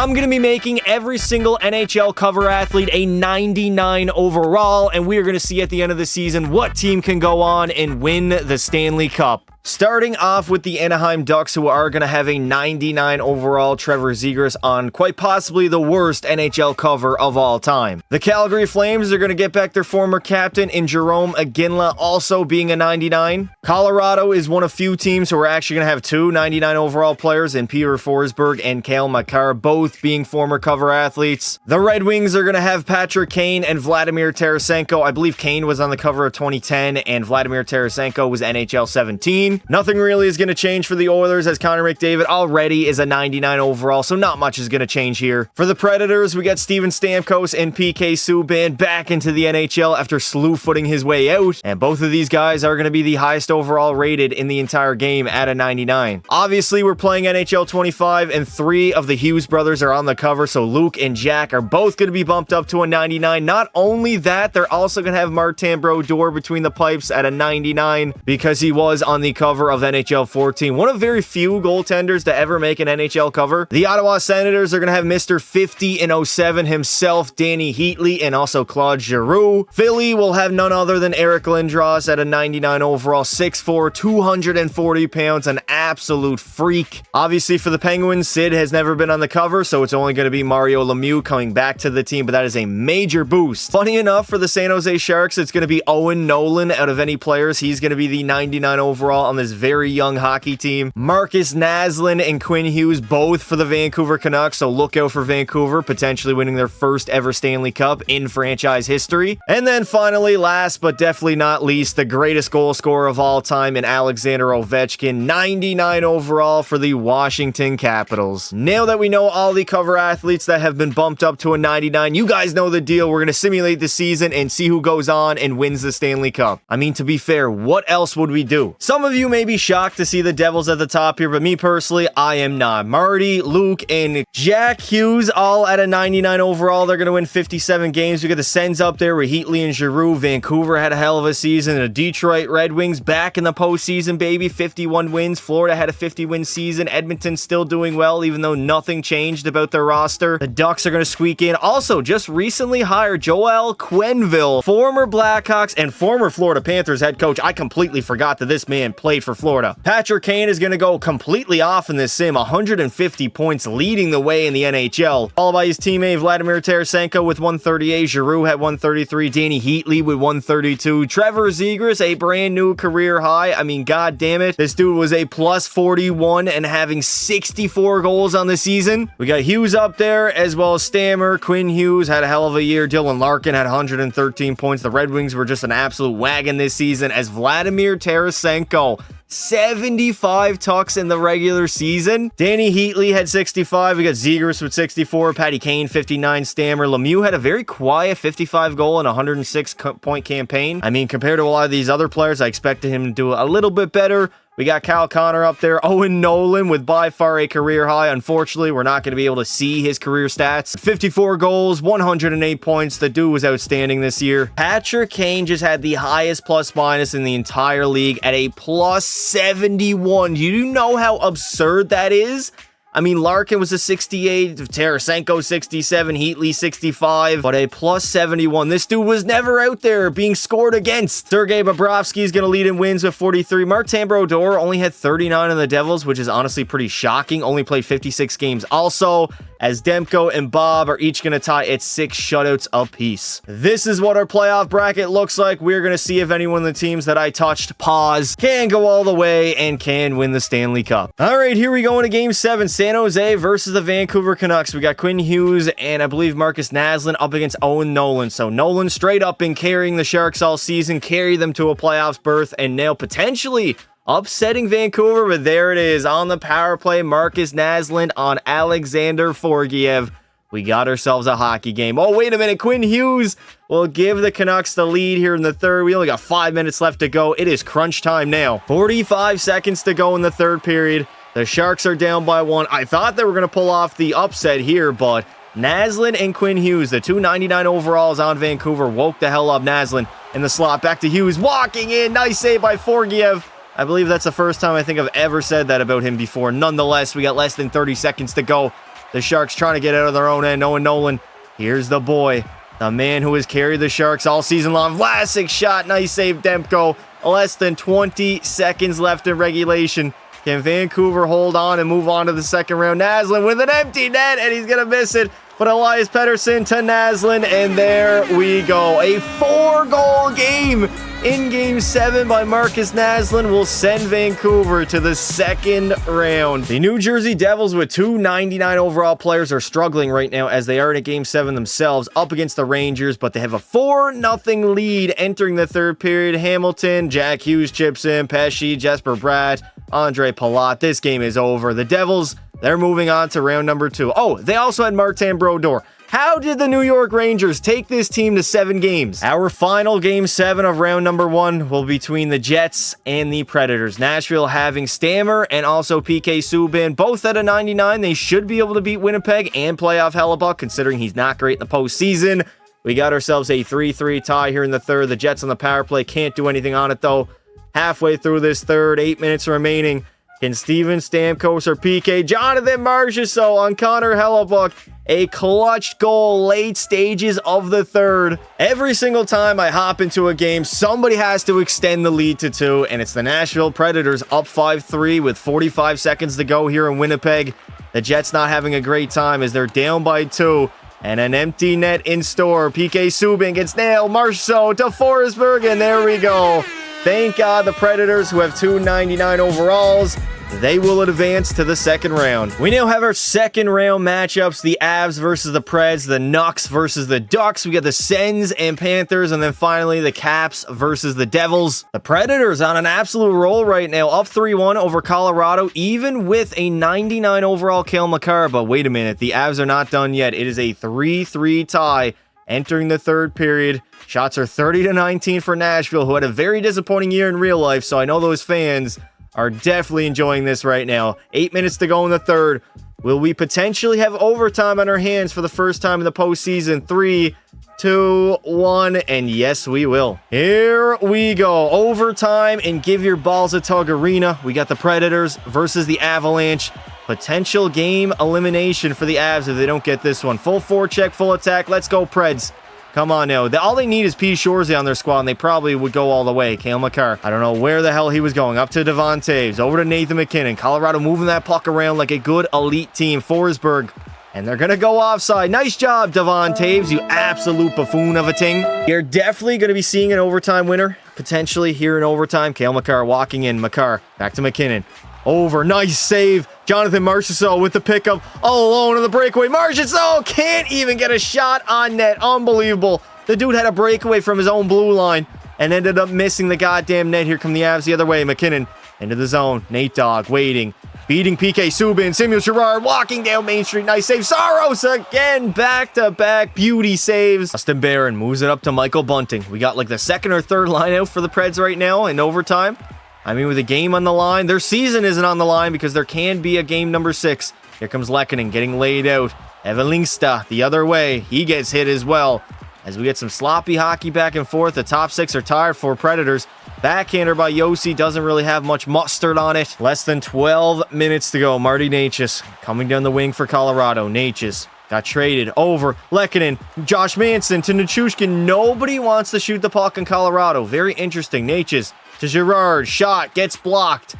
I'm going to be making every single NHL cover athlete a 99 overall, and we are going to see at the end of the season what team can go on and win the Stanley Cup. Starting off with the Anaheim Ducks, who are going to have a 99 overall Trevor Zegras on quite possibly the worst NHL cover of all time. The Calgary Flames are going to get back their former captain in Jerome Iginla, also being a 99. Colorado is one of few teams who are actually going to have two 99 overall players in Peter Forsberg and Cale Makar, both being former cover athletes. The Red Wings are going to have Patrick Kane and Vladimir Tarasenko. I believe Kane was on the cover of 2010 and Vladimir Tarasenko was NHL 17. Nothing really is going to change for the Oilers, as Connor McDavid already is a 99 overall, so not much is going to change here. For the Predators, we got Steven Stamkos and PK Subban back into the NHL after slew-footing his way out, and both of these guys are going to be the highest overall rated in the entire game at a 99. Obviously, we're playing NHL 25, and 3 of the Hughes brothers are on the cover, so Luke and Jack are both going to be bumped up to a 99. Not only that, they're also going to have Martin Brodeur between the pipes at a 99 because he was on the cover of NHL 14. One of very few goaltenders to ever make an NHL cover. The Ottawa Senators are going to have Mr. 50 in 07 himself, Danny Heatley, and also Claude Giroux. Philly will have none other than Eric Lindros at a 99 overall, 6'4", 240 pounds, an absolute freak. Obviously, for the Penguins, Sid has never been on the cover, so it's only going to be Mario Lemieux coming back to the team, but that is a major boost. Funny enough, for the San Jose Sharks, it's going to be Owen Nolan out of any players. He's going to be the 99 overall on this very young hockey team. Marcus Naslund and Quinn Hughes, both for the Vancouver Canucks, so look out for Vancouver potentially winning their first ever Stanley Cup in franchise history. And then finally, last but definitely not least, the greatest goal scorer of all time in Alexander Ovechkin, 99 overall for the Washington Capitals. Now that we know all the cover athletes that have been bumped up to a 99, you guys know the deal. We're going to simulate the season and see who goes on and wins the Stanley Cup. I mean, to be fair, what else would we do? Some of you may be shocked to see the Devils at the top here, but me personally, I am not. Marty, Luke, and Jack Hughes all at a 99 overall. They're going to win 57 games. We got the Sens up there with Heatley and Giroux. Vancouver had a hell of a season. The Detroit Red Wings back in the postseason, baby. 51 wins. Florida had a 50-win season. Edmonton's still doing well, even though nothing changed about their roster. The Ducks are going to squeak in. Also, just recently hired Joel Quenneville, former Blackhawks and former Florida Panthers head coach. I completely forgot that this man played for Florida. Patrick Kane is going to go completely off in this sim, 150 points, leading the way in the NHL. Followed by his teammate Vladimir Tarasenko with 138, Giroux had 133, Danny Heatley with 132, Trevor Zegras, a brand new career high. I mean, god damn it, this dude was a plus 41 and having 64 goals on the season. We got Hughes up there, as well as Stammer. Quinn Hughes had a hell of a year. Dylan Larkin had 113 points. The Red Wings were just an absolute wagon this season, as Vladimir Tarasenko 75 tucks in the regular season. Danny Heatley had 65. We got Zegras with 64. Patty Kane, 59. Stammer. Lemieux had a very quiet 55 goal and 106 point campaign. I mean, compared to a lot of these other players, I expected him to do a little bit better. We got Kyle Connor up there. Owen Nolan with by far a career high. Unfortunately, we're not going to be able to see his career stats. 54 goals, 108 points. The dude was outstanding this year. Patrick Kane just had the highest plus minus in the entire league at a plus 71. Do you know how absurd that is? I mean, Larkin was a 68, Tarasenko 67, Heatley 65, but a plus 71. This dude was never out there being scored against. Sergei Bobrovsky is going to lead in wins with 43. Martin Brodeur only had 39 on the Devils, which is honestly pretty shocking. Only played 56 games. Also, as Demko and Bob are each going to tie at 6 shutouts apiece. This is what our playoff bracket looks like. We're going to see if any one of the teams that I touched, pause, can go all the way and can win the Stanley Cup. All right, here we go into Game 7. San Jose versus the Vancouver Canucks. We got Quinn Hughes and I believe Marcus Naslund up against Owen Nolan. So Nolan straight up been carrying the Sharks all season, carry them to a playoffs berth, and now potentially upsetting Vancouver, but there it is on the power play. Marcus Naslund on Alexander Forgiev. We got ourselves a hockey game. Oh, wait a minute. Quinn Hughes will give the Canucks the lead here in the third. We only got 5 minutes left to go. It is crunch time now. 45 seconds to go in the third period. The Sharks are down by 1. I thought they were going to pull off the upset here, but Naslund and Quinn Hughes, the 299 overalls on Vancouver, woke the hell up. Naslund in the slot. Back to Hughes. Walking in. Nice save by Forgiev. I believe that's the first time I think I've ever said that about him before. Nonetheless, we got less than 30 seconds to go. The Sharks trying to get out of their own end. Owen Nolan, here's the boy. The man who has carried the Sharks all season long. Vlasic shot. Nice save, Demko. Less than 20 seconds left in regulation. Can Vancouver hold on and move on to the second round? Naslund with an empty net, and he's going to miss it. But Elias Pettersson to Naslund, and there we go. A 4-goal game in Game 7 by Marcus Naslund will send Vancouver to the second round. The New Jersey Devils with 299 overall players are struggling right now as they are in a Game 7 themselves up against the Rangers, but they have a 4-0 lead entering the third period. Hamilton, Jack Hughes chips in, Pesci, Jesper Bratt, Andre Palat. This game is over. The Devils, they're moving on to round number 2. Oh, they also had Martin Brodeur. How did the New York Rangers take this team to 7 games? Our final Game 7 of round number 1 will be between the Jets and the Predators. Nashville having Stammer and also PK Subban, both at a 99. They should be able to beat Winnipeg and playoff Hellebuck, considering he's not great in the postseason. We got ourselves a 3-3 tie here in the third. The Jets on the power play can't do anything on it, though. Halfway through this third, 8 minutes remaining. Can Steven Stamkos or PK Jonathan Marchessault on Connor Hellebuck? A clutch goal late stages of the third. Every single time I hop into a game, somebody has to extend the lead to 2, and it's the Nashville Predators up 5-3 with 45 seconds to go here in Winnipeg. The Jets not having a great time as they're down by 2, and an empty net in store. PK Subban gets nailed. Marchessault to Forsberg, and there we go. Thank God the Predators, who have 299 overalls, they will advance to the second round. We now have our second round matchups. The Avs versus the Preds, the Nucks versus the Ducks. We got the Sens and Panthers, and then finally the Caps versus the Devils. The Predators on an absolute roll right now, up 3-1 over Colorado, even with a 99 overall Cale Makar. But wait a minute, the Avs are not done yet. It is a 3-3 tie entering the third period. Shots are 30-19 for Nashville, who had a very disappointing year in real life, so I know those fans are definitely enjoying this right now. 8 minutes to go in the third. Will we potentially have overtime on our hands for the first time in the postseason? 3, 2, 1, and yes, we will. Here we go. Overtime and Give Your Balls a Tug arena. We got the Predators versus the Avalanche. Potential game elimination for the Avs if they don't get this one. Full forecheck, full attack. Let's go, Preds. Come on now. All they need is P. Shorzy on their squad, and they probably would go all the way. Cale Makar. I don't know where the hell he was going. Up to Devon Toews. Over to Nathan MacKinnon. Colorado moving that puck around like a good elite team. Forsberg. And they're going to go offside. Nice job, Devon Toews, you absolute buffoon of a ting. You're definitely going to be seeing an overtime winner. Potentially here in overtime. Cale Makar walking in. Makar. Back to MacKinnon. Over. Nice save. Jonathan Marchessault with the pickup. All alone on the breakaway. Marchessault can't even get a shot on net. Unbelievable. The dude had a breakaway from his own blue line and ended up missing the goddamn net. Here come the Avs the other way. MacKinnon into the zone. Nate Dogg waiting. Beating PK Subban. Samuel Girard walking down Main Street. Nice save. Saros again. Back-to-back beauty saves. Austin Barron moves it up to Michael Bunting. We got like the second or third line out for the Preds right now in overtime. I mean, with a game on the line, their season isn't on the line because there can be a game number 6. Here comes Lehkonen getting laid out. Evan Lindstad the other way. He gets hit as well. As we get some sloppy hockey back and forth, the top 6 are tired for Predators. Backhander by Yossi doesn't really have much mustard on it. Less than 12 minutes to go. Marty Necas coming down the wing for Colorado. Necas got traded over. Lehkonen, Josh Manson to Nichushkin. Nobody wants to shoot the puck in Colorado. Very interesting. Necas to Girard. Shot gets blocked.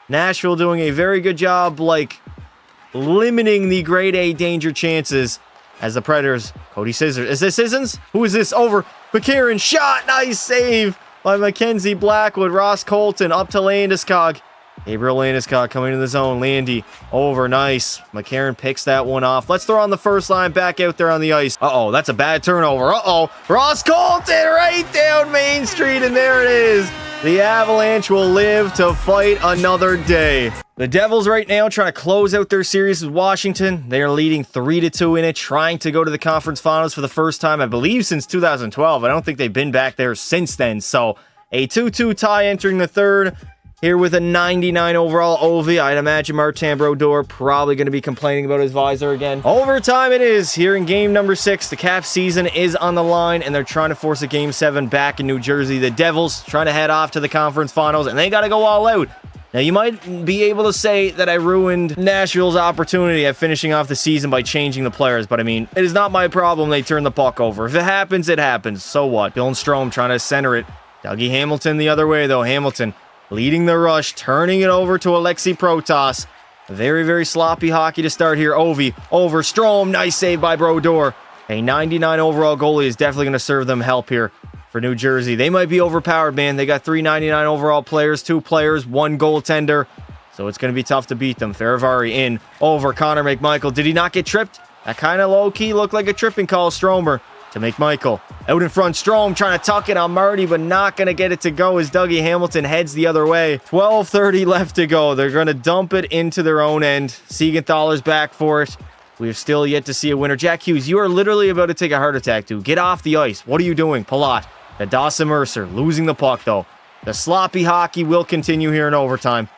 Nashville doing a very good job, like, limiting the grade A danger chances as the Predators. Cody Scissors. Is this Sissons? Who is this? Over. McCarron. Shot. Nice save by Mackenzie Blackwood. Ross Colton up to Landeskog. Gabriel Landeskog coming to the zone. Landy over. Nice. McCarron picks that one off. Let's throw on the first line back out there on the ice. Uh-oh. That's a bad turnover. Uh-oh. Ross Colton right down Main Street, and there it is. The Avalanche will live to fight another day. The Devils right now trying to close out their series with Washington. They are leading 3-2 in it, trying to go to the conference finals for the first time, I believe, since 2012. I don't think they've been back there since then. So a 2-2 tie entering the third. Here with a 99 overall Ovi. I'd imagine Martin Brodeur probably going to be complaining about his visor again. Overtime it is here in game number 6. The Caps season is on the line, and they're trying to force a game 7 back in New Jersey. The Devils trying to head off to the conference finals, and they got to go all out. Now, you might be able to say that I ruined Nashville's opportunity at finishing off the season by changing the players, but I mean, it is not my problem they turn the puck over. If it happens, it happens. So what? Dylan Strome trying to center it. Dougie Hamilton the other way, though. Hamilton leading the rush, turning it over to Alexei Protas. Very, very sloppy hockey to start here. Ovi over Strome. Nice save by Brodeur. A 99 overall goalie is definitely going to serve them help here for New Jersey. They might be overpowered, man. They got 3 99 overall players, 2 players, 1 goaltender. So it's going to be tough to beat them. Faravari in over Connor McMichael. Did he not get tripped? That kind of low-key looked like a tripping call. Stromer to McMichael. Out in front, Strome trying to tuck it on Marty, but not going to get it to go as Dougie Hamilton heads the other way. 12:30 left to go. They're going to dump it into their own end. Siegenthaler's back for it. We have still yet to see a winner. Jack Hughes, you are literally about to take a heart attack, dude. Get off the ice. What are you doing? Palat. The Dawson Mercer losing the puck, though. The sloppy hockey will continue here in overtime.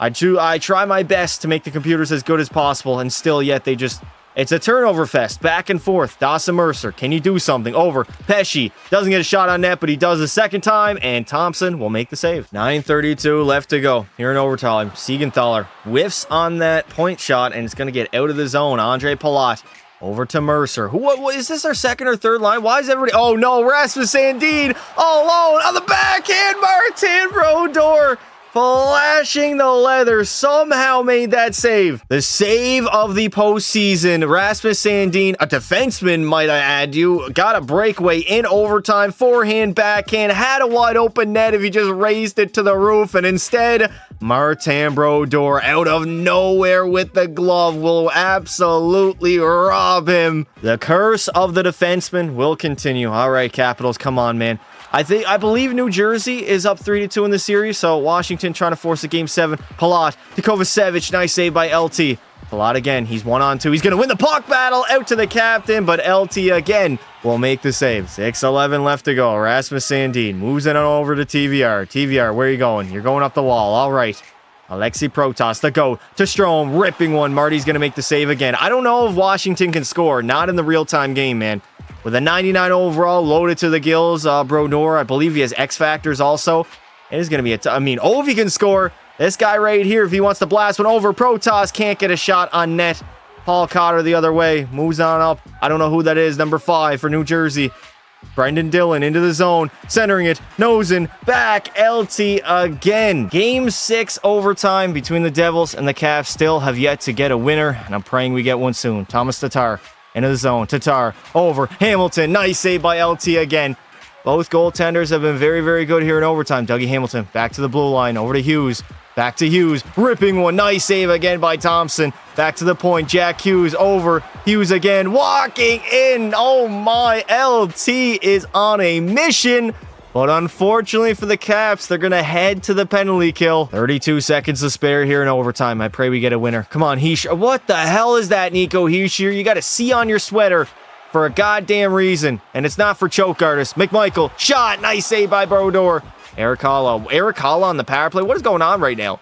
I try my best to make the computers as good as possible, and still yet they just... It's a turnover fest. Back and forth. Dawson Mercer, can you do something? Over. Pesci doesn't get a shot on net, but he does a second time, and Thompson will make the save. 9:32 left to go here in overtime. Siegenthaler whiffs on that point shot, and it's going to get out of the zone. Andre Palat over to Mercer. What is this, our second or third line? Why is everybody... Oh, no. Rasmus Sandin all alone on the backhand. Martin Brodeur flashing the leather, somehow made that save. The save of the postseason. Rasmus Sandin, a defenseman, might I add you, got a breakaway in overtime, forehand, backhand, had a wide open net if he just raised it to the roof, and instead, Martin Brodeur out of nowhere with the glove will absolutely rob him. The curse of the defenseman will continue. All right, Capitals, come on, man. I believe New Jersey is up 3-2 in the series, so Washington trying to force a Game 7. Palat to Kovacevic, nice save by LT. Palat again, he's 1-on-2. He's going to win the puck battle, out to the captain, but LT again will make the save. 6:11 left to go. Rasmus Sandin moves it on over to TVR. TVR, where are you going? You're going up the wall. All right. Alexei Protas, the go to Strome, ripping one. Marty's going to make the save again. I don't know if Washington can score. Not in the real-time game, man. With a 99 overall, loaded to the gills, Brodeur, I believe he has X Factors also. It is going to be Ovi can score. This guy right here, if he wants to blast one over, Protas can't get a shot on net. Paul Cotter the other way, moves on up. I don't know who that is, number 5 for New Jersey. Brendan Dillon into the zone, centering it, nosing, back, LT again. Game 6 overtime between the Devils and the Caps still have yet to get a winner, and I'm praying we get one soon. Thomas Tatar into the zone. Tatar over. Hamilton. Nice save by LT again. Both goaltenders have been very, very good here in overtime. Dougie Hamilton back to the blue line. Over to Hughes. Back to Hughes. Ripping one. Nice save again by Thompson. Back to the point. Jack Hughes over. Hughes again. Walking in. Oh my. LT is on a mission. But unfortunately for the Caps, they're going to head to the penalty kill. 32 seconds to spare here in overtime. I pray we get a winner. Come on, Hischier. What the hell is that, Nico Hischier? You got a C on your sweater for a goddamn reason. And it's not for choke artists. McMichael, shot. Nice save by Brodeur. Eric Halla on the power play. What is going on right now?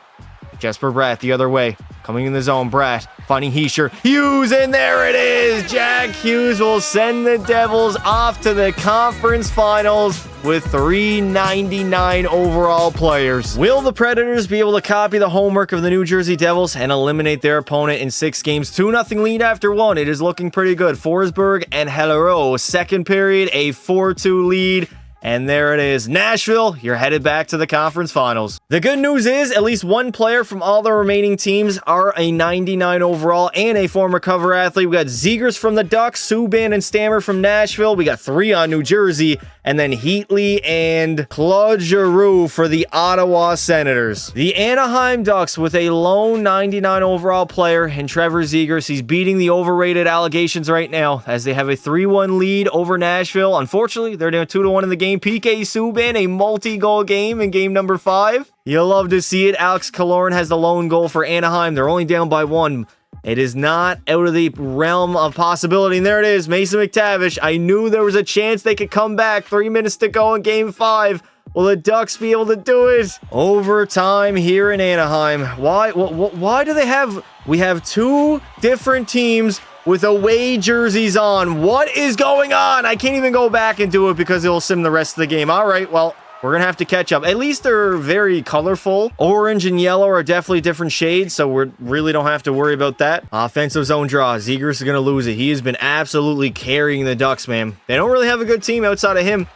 Jesper Bratt the other way. Coming in the zone. Bratt finding Hischier. Hughes, and there it is. Jack Hughes will send the Devils off to the conference finals with 399 overall players. Will the Predators be able to copy the homework of the New Jersey Devils and eliminate their opponent in 6 games? 2-0 lead after 1. It is looking pretty good. Forsberg and Hellereau. Second period, a 4-2 lead. And there it is. Nashville, you're headed back to the conference finals. The good news is at least one player from all the remaining teams are a 99 overall and a former cover athlete. We got Zegers from the Ducks, Subban and Stammer from Nashville. We got 3 on New Jersey. And then Heatley and Claude Giroux for the Ottawa Senators. The Anaheim Ducks with a lone 99 overall player in Trevor Zegers. He's beating the overrated allegations right now as they have a 3-1 lead over Nashville. Unfortunately, they're down 2-1 in the game. PK Subban, a multi-goal game in game number 5. You'll love to see it. Alex Killorn has the lone goal for Anaheim. They're only down by 1. It is not out of the realm of possibility. And there it is, Mason McTavish. I knew there was a chance they could come back. 3 minutes to go in game 5. Will the Ducks be able to do it? Overtime here in Anaheim. Why do they have... We have 2 different teams with away jerseys on. What is going on? I can't even go back and do it because it will sim the rest of the game. All right, well, We're going to have to catch up. At least they're very colorful. Orange and yellow are definitely different shades, so we really don't have to worry about that. Offensive zone draw. Zegras is going to lose it. He has been absolutely carrying the Ducks, man. They don't really have a good team outside of him.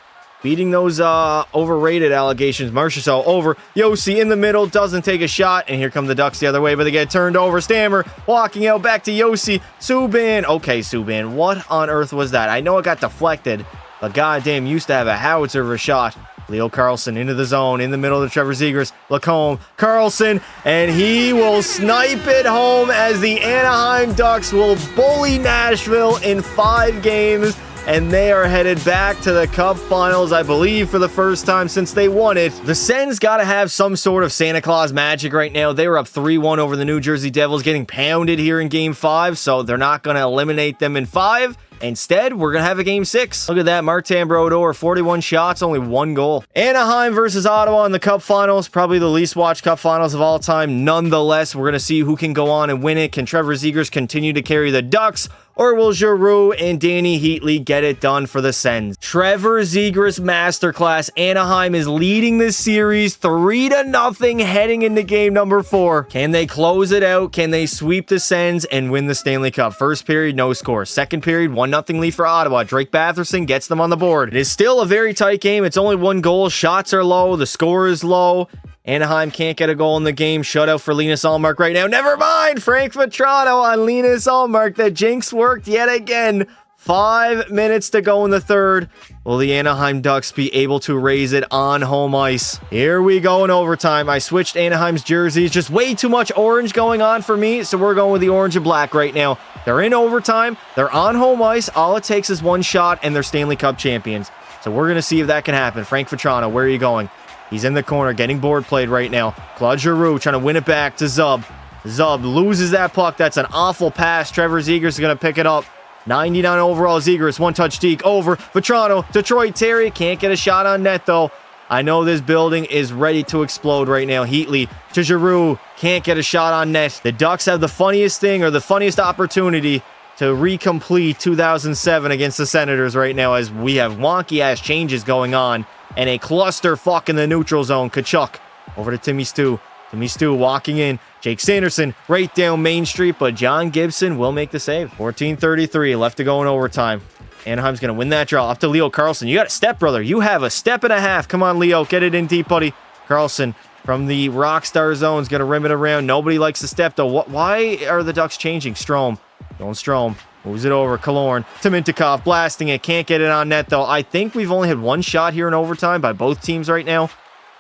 Beating those overrated allegations. Marchessault over. Josi in the middle. Doesn't take a shot. And here come the Ducks the other way, but they get turned over. Stammer walking out back to Josi. Subban. Okay, Subban. What on earth was that? I know it got deflected, but goddamn, used to have a howitzer of a shot. Leo Carlsson into the zone, in the middle of Trevor Zegras. Lacombe, Carlsson, and he will snipe it home as the Anaheim Ducks will bully Nashville in 5 games. And they are headed back to the Cup Finals, I believe, for the first time since they won it. The Sens got to have some sort of Santa Claus magic right now. They were up 3-1 over the New Jersey Devils, getting pounded here in Game 5, so they're not going to eliminate them in 5. Instead, we're going to have a Game 6. Look at that. Martin Brodeur, 41 shots, only 1 goal. Anaheim versus Ottawa in the Cup Finals. Probably the least watched Cup Finals of all time. Nonetheless, we're going to see who can go on and win it. Can Trevor Zegras continue to carry the Ducks? Or will Giroux and Danny Heatley get it done for the Sens? Trevor Zegras masterclass. Anaheim is leading this series 3-0 heading into game number 4. Can they close it out? Can they sweep the Sens and win the Stanley Cup? First period, no score. Second period, 1-0 lead for Ottawa. Drake Batherson gets them on the board. It is still a very tight game. It's only 1 goal. Shots are low. The score is low. Anaheim can't get a goal in the game. Shutout for Linus Ullmark right now. Never mind. Frank Vatrano on Linus Ullmark. The jinx worked yet again. 5 minutes to go in the third. Will the Anaheim Ducks be able to raise it on home ice? Here we go in overtime. I switched Anaheim's jerseys. Just way too much orange going on for me, so we're going with the orange and black right now. They're in overtime. They're on home ice. All it takes is 1 shot, and they're Stanley Cup champions. So we're going to see if that can happen. Frank Vatrano, where are you going? He's in the corner, getting board played right now. Claude Giroux trying to win it back to Zub. Zub loses that puck. That's an awful pass. Trevor Zegras is going to pick it up. 99 overall Zegras, 1-touch deke over. Vatrano, Detroit Terry. Can't get a shot on net, though. I know this building is ready to explode right now. Heatley to Giroux. Can't get a shot on net. The Ducks have the funniest thing, or the funniest opportunity, to recomplete 2007 against the Senators right now, as we have wonky-ass changes going on. And a clusterfuck in the neutral zone. Kachuk over to Timmy Stu. Timmy Stu walking in. Jake Sanderson right down Main Street, but John Gibson will make the save. 14:33 left to go in overtime. Anaheim's going to win that draw. Up to Leo Carlsson. You got a step, brother. You have a step and a half. Come on, Leo. Get it in deep, buddy. Carlsson from the Rockstar zone is going to rim it around. Nobody likes the step, though. Why are the Ducks changing? Strome. Going Strome. Moves it over. Killorn to Mintyukov. Blasting it. Can't get it on net, though. I think we've only had 1 shot here in overtime by both teams right now,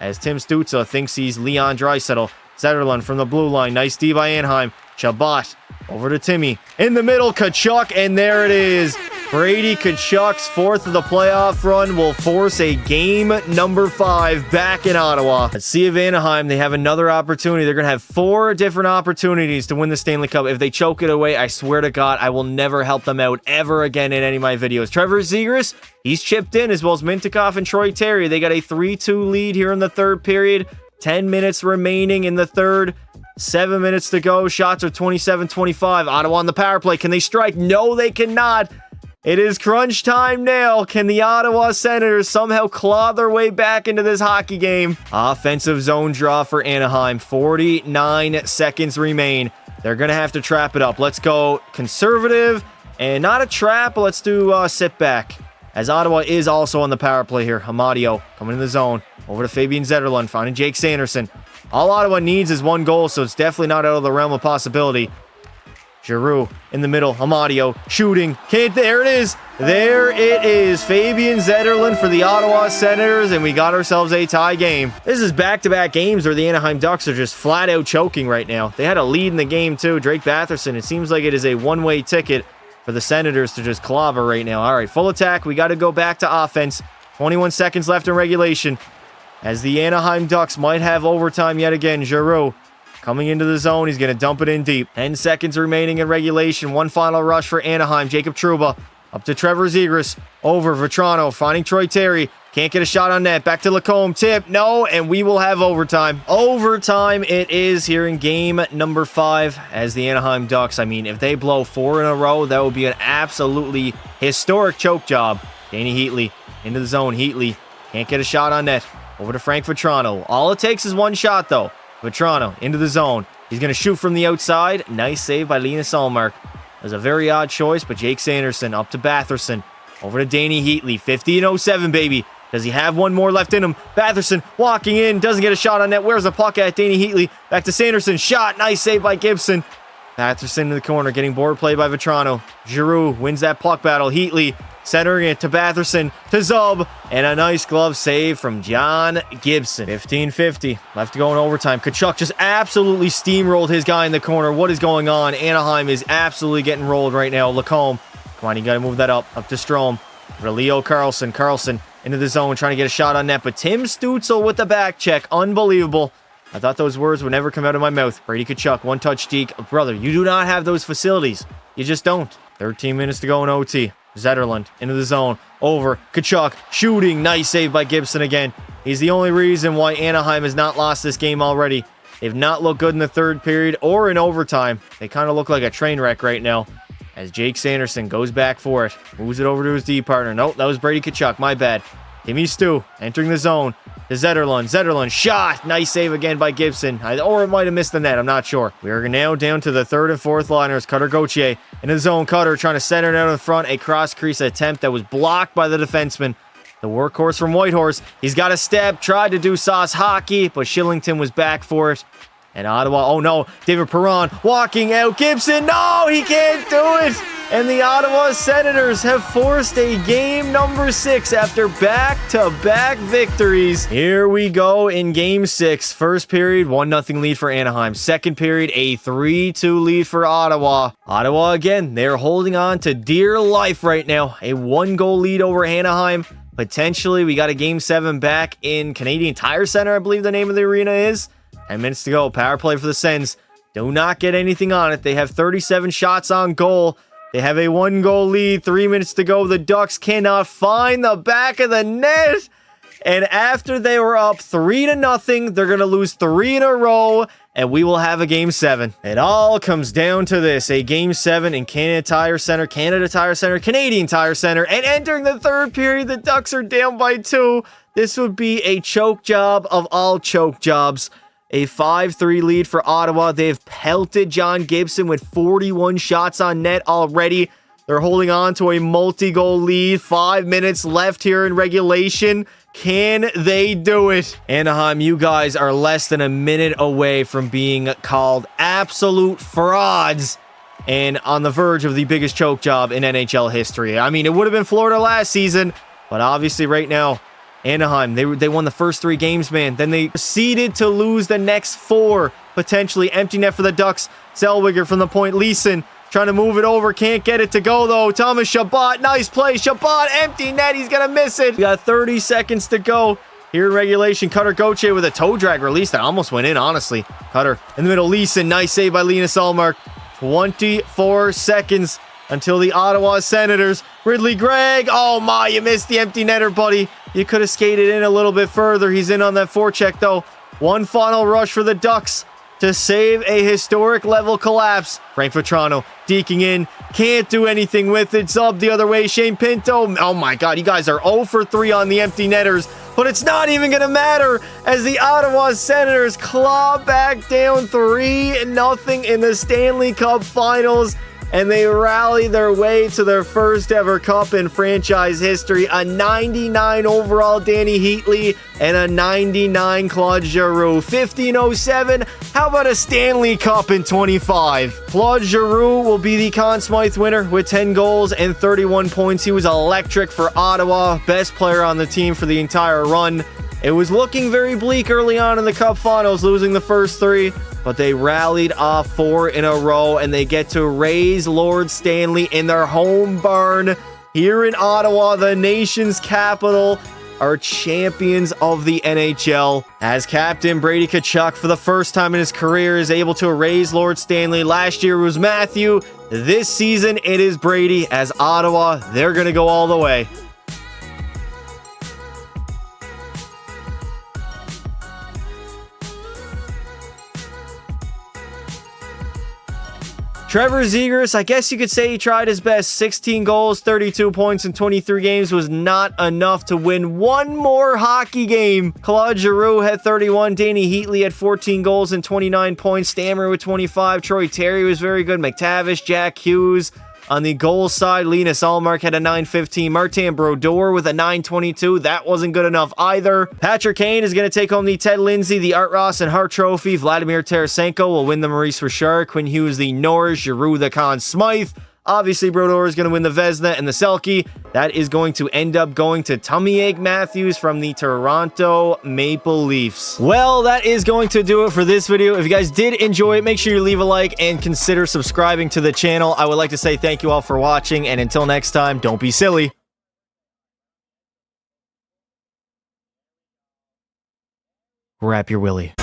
as Tim Stützle thinks he's Leon Draisaitl. Zetterlund from the blue line. Nice D by Anaheim. Chabot over to Timmy. In the middle, Kachuk, and there it is. Brady Kachuk's 4th of the playoff run will force a game number 5 back in Ottawa. Let's see if Anaheim, they have another opportunity. They're going to have 4 different opportunities to win the Stanley Cup. If they choke it away, I swear to God, I will never help them out ever again in any of my videos. Trevor Zegras, he's chipped in, as well as Mintyukov and Troy Terry. They got a 3-2 lead here in the third period. 10 minutes remaining in the third. 7 minutes to go. Shots are 27-25. Ottawa on the power play. Can they strike? No, they cannot. It is crunch time now. Can the Ottawa Senators somehow claw their way back into this hockey game? Offensive zone draw for Anaheim. 49 seconds remain. They're going to have to trap it up. Let's go conservative and not a trap, but let's do sit back, as Ottawa is also on the power play here. Amadio coming in the zone. Over to Fabian Zetterlund, finding Jake Sanderson. All Ottawa needs is 1 goal, so it's definitely not out of the realm of possibility. Giroux in the middle. Amadio shooting. Can't. There it is. There it is. Fabian Zetterlund for the Ottawa Senators, and we got ourselves a tie game. This is back-to-back games where the Anaheim Ducks are just flat-out choking right now. They had a lead in the game, too. Drake Batherson. It seems like it is a one-way ticket for the Senators to just clobber right now. All right, full attack. We got to go back to offense. 21 seconds left in regulation, as the Anaheim Ducks might have overtime yet again. Giroux coming into the zone. He's going to dump it in deep. 10 seconds remaining in regulation. 1 final rush for Anaheim. Jacob Trouba up to Trevor Zegras. Over Vatrano, finding Troy Terry. Can't get a shot on net. Back to Lacombe. Tip. No, and we will have overtime. Overtime it is here in game number 5, as the Anaheim Ducks, I mean, if they blow 4 in a row, that would be an absolutely historic choke job. Danny Heatley into the zone. Heatley can't get a shot on net. Over to Frank Vatrano. All it takes is one shot, though. Vatrano into the zone. He's going to shoot from the outside. Nice save by Linus Ullmark. It was a very odd choice, but Jake Sanderson up to Batherson. Over to Danny Heatley. 50-07, baby. Does he have one more left in him? Batherson walking in. Doesn't get a shot on net. Where's the puck at? Danny Heatley. Back to Sanderson. Shot. Nice save by Gibson. Batherson in the corner. Getting board play by Vatrano. Giroux wins that puck battle. Heatley centering it to Batherson. To Zub. And a nice glove save from John Gibson. 15:50. Left to go in overtime. Tkachuk just absolutely steamrolled his guy in the corner. What is going on? Anaheim is absolutely getting rolled right now. Lacombe. Come on, you got to move that up. Up to Strome. For Leo Carlson. Carlson into the zone, trying to get a shot on net, but Tim Stützle with the back check. Unbelievable. I thought those words would never come out of my mouth. Brady Tkachuk, one-touch deke. Brother, you do not have those facilities. You just don't. 13 minutes to go in OT. Zetterlund into the zone. Over. Tkachuk shooting. Nice save by Gibson again. He's the only reason why Anaheim has not lost this game already. They've not looked good in the third period or in overtime. They kind of look like a train wreck right now. As Jake Sanderson goes back for it. Moves it over to his D partner. Nope, that was Brady Tkachuk. My bad. Timmy Stu entering the zone. To Zetterlund. Zetterlund shot. Nice save again by Gibson. Or it might have missed the net. I'm not sure. We are now down to the third and fourth liners. Cutter Gauthier in the zone. Cutter trying to center it out in front. A cross-crease attempt that was blocked by the defenseman. The workhorse from Whitehorse. He's got a step. Tried to do sauce hockey, but Shillington was back for it. And Ottawa, oh no, David Perron walking out. Gibson, no, he can't do it. And the Ottawa Senators have forced a game number 6 after back-to-back victories. Here we go in game 6. First period, 1-0 lead for Anaheim. Second period, a 3-2 lead for Ottawa. Ottawa, again, they're holding on to dear life right now. A 1-goal lead over Anaheim. Potentially, we got a game 7 back in Canadian Tire Center, I believe the name of the arena is. 10 minutes to go. Power play for the Sens. Do not get anything on it. They have 37 shots on goal. They have a 1-goal lead. 3 minutes to go. The Ducks cannot find the back of the net. And after they were up 3-0, they're going to lose 3 in a row. And we will have a game 7. It all comes down to this. A game 7 in Canadian Tire Center. Canadian Tire Center. And entering the third period, the Ducks are down by 2. This would be a choke job of all choke jobs. A 5-3 lead for Ottawa. They've pelted John Gibson with 41 shots on net already. They're holding on to a multi-goal lead. 5 minutes left here in regulation. Can they do it? Anaheim, you guys are less than a minute away from being called absolute frauds and on the verge of the biggest choke job in NHL history. I mean, it would have been Florida last season, but obviously right now, Anaheim, they won the first 3 games, man. Then they proceeded to lose the next 4, potentially. Empty net for the Ducks. Zellweger from the point. Leeson trying to move it over. Can't get it to go, though. Thomas Chabot, nice play. Chabot, empty net. He's going to miss it. We got 30 seconds to go here in regulation. Cutter Gauthier with a toe drag release that almost went in, honestly. Cutter in the middle. Leeson, nice save by Linus Ullmark. 24 seconds until the Ottawa Senators. Ridley Gregg. Oh, my, you missed the empty netter, buddy. You could have skated in a little bit further. He's in on that forecheck, though. One final rush for the Ducks to save a historic level collapse. Frank Vatrano deking in. Can't do anything with it. Zub the other way. Shane Pinto. Oh, my God. You guys are 0 for 3 on the empty netters. But it's not even going to matter as the Ottawa Senators claw back down 3-0 in the Stanley Cup Finals. And they rally their way to their first ever cup in franchise history. A 99 overall Danny Heatley and a 99 Claude Giroux. 1507. How about a Stanley Cup in 25? Claude Giroux will be the Conn Smythe winner with 10 goals and 31 points. He was electric for Ottawa. Best player on the team for the entire run. It was looking very bleak early on in the Cup Finals, losing the first 3. But they rallied off 4 in a row, and they get to raise Lord Stanley in their home barn here in Ottawa, the nation's capital. Are champions of the NHL. As captain, Brady Tkachuk, for the first time in his career, is able to raise Lord Stanley. Last year it was Matthew. This season it is Brady. As Ottawa, they're going to go all the way. Trevor Zegras, I guess you could say he tried his best. 16 goals, 32 points in 23 games was not enough to win one more hockey game. Claude Giroux had 31. Danny Heatley had 14 goals and 29 points. Stammer with 25. Troy Terry was very good. McTavish, Jack Hughes. On the goal side, Linus Ullmark had a 9.15. Martin Brodeur with a 9.22. That wasn't good enough either. Patrick Kane is going to take home the Ted Lindsay, the Art Ross and Hart Trophy. Vladimir Tarasenko will win the Maurice Richard. Quinn Hughes, the Norris. Giroux, the Conn Smythe. Obviously, Brodeur is going to win the Vezina and the Selke. That is going to end up going to Tummy Matthews from the Toronto Maple Leafs. Well, that is going to do it for this video. If you guys did enjoy it, make sure you leave a like and consider subscribing to the channel. I would like to say thank you all for watching, and until next time, don't be silly. Wrap your willy.